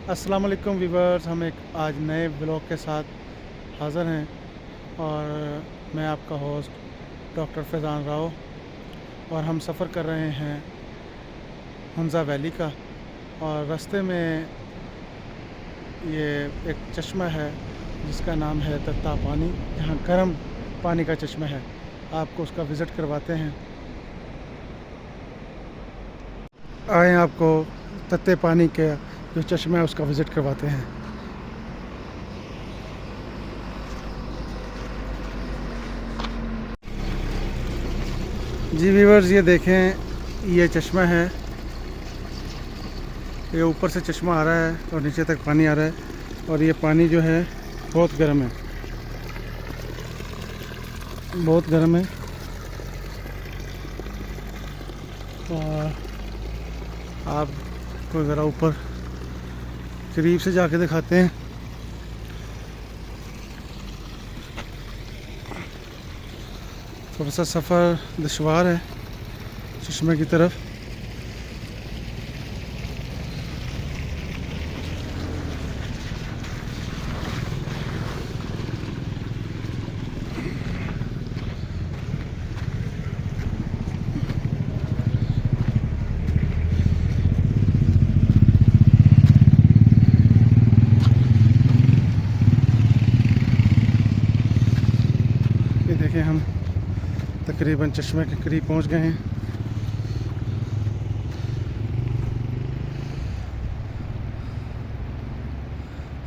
अस्सलाम वालेकुम वीवर्स, हम एक आज नए ब्लॉग के साथ हाज़िर हैं और मैं आपका होस्ट डॉक्टर फैज़ान राव और हम सफ़र कर रहे हैं हुंज़ा वैली का। और रास्ते में ये एक चश्मा है जिसका नाम है तत्ता पानी, यहाँ गर्म पानी का चश्मा है। आपको उसका विज़िट करवाते हैं। आए आपको तत्ते पानी के जो चश्मा है उसका विज़िट करवाते हैं। जी व्यूअर्स, ये देखें, ये चश्मा है। ये ऊपर से चश्मा आ रहा है और नीचे तक पानी आ रहा है और ये पानी जो है बहुत गर्म है, बहुत गर्म है। और आपको ज़रा ऊपर करीब से जाके दिखाते हैं। थोड़ा सा सफ़र दुश्वार है चश्मे की तरफ। ये देखें, हम तकरीबन चश्मे के करीब पहुंच गए हैं।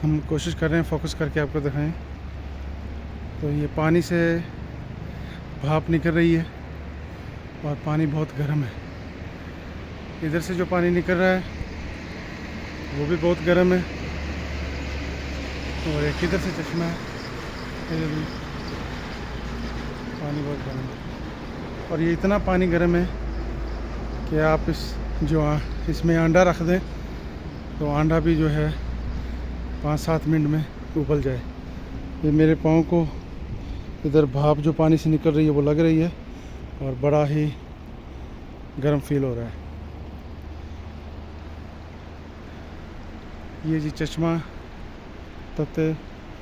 हम कोशिश कर रहे हैं फोकस करके आपको दिखाएं। तो ये पानी से भाप निकल रही है और पानी बहुत गर्म है। इधर से जो पानी निकल रहा है वो भी बहुत गर्म है और एक इधर से चश्मा है, इधर भी पानी बहुत गर्म है। और ये इतना पानी गर्म है कि आप इसमें अंडा रख दें तो अंडा भी जो है 5-7 मिनट में उबल जाए। ये मेरे पाँव को इधर भाप जो पानी से निकल रही है वो लग रही है और बड़ा ही गर्म फील हो रहा है। ये जी चश्मा तत्ते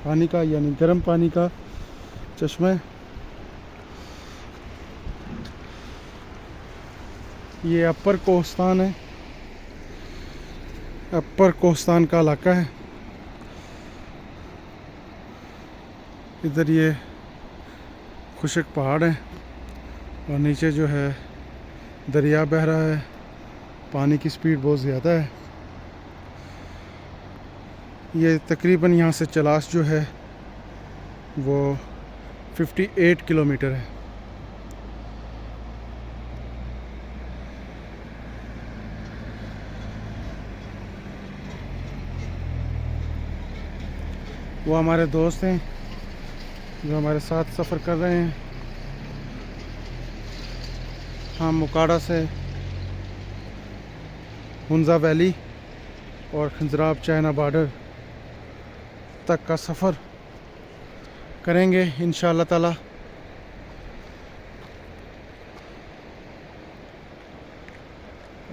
पानी का यानी गर्म पानी का चश्मा है। ये अपर कोहिस्तान है, अपर कोहिस्तान का इलाका है। इधर ये खुशक पहाड़ है और नीचे जो है दरिया बह रहा है। पानी की स्पीड बहुत ज़्यादा है। ये तकरीबन यहाँ से चलास जो है वो 58 किलोमीटर है। वो हमारे दोस्त हैं जो हमारे साथ सफ़र कर रहे हैं। हम मुकाड़ा से हुंज़ा वैली और खंजराब चाइना बॉर्डर तक का सफ़र करेंगे इंशाअल्लाह ताला।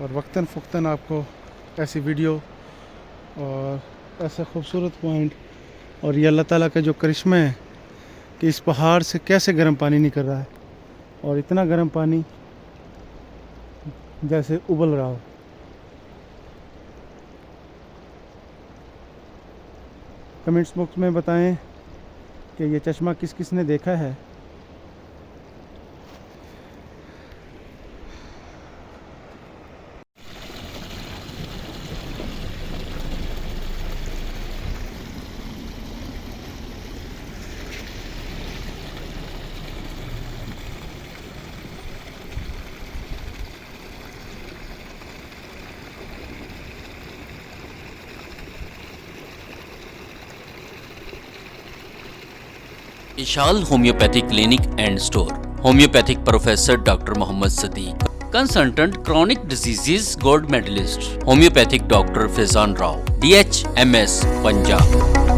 और वक्तन फ़ुक्तन आपको ऐसी वीडियो और ऐसे खूबसूरत पॉइंट और ये अल्लाह ताला का जो करिश्मा है कि इस पहाड़ से कैसे गर्म पानी निकल रहा है और इतना गर्म पानी जैसे उबल रहा हो। कमेंट्स बॉक्स में बताएं कि ये चश्मा किस किस ने देखा है। Vishal homeopathic clinic and store, homeopathic professor doctor Mohammad Sadiq, consultant chronic diseases gold medalist, homeopathic doctor Faizan Rao, DHMS Punjab.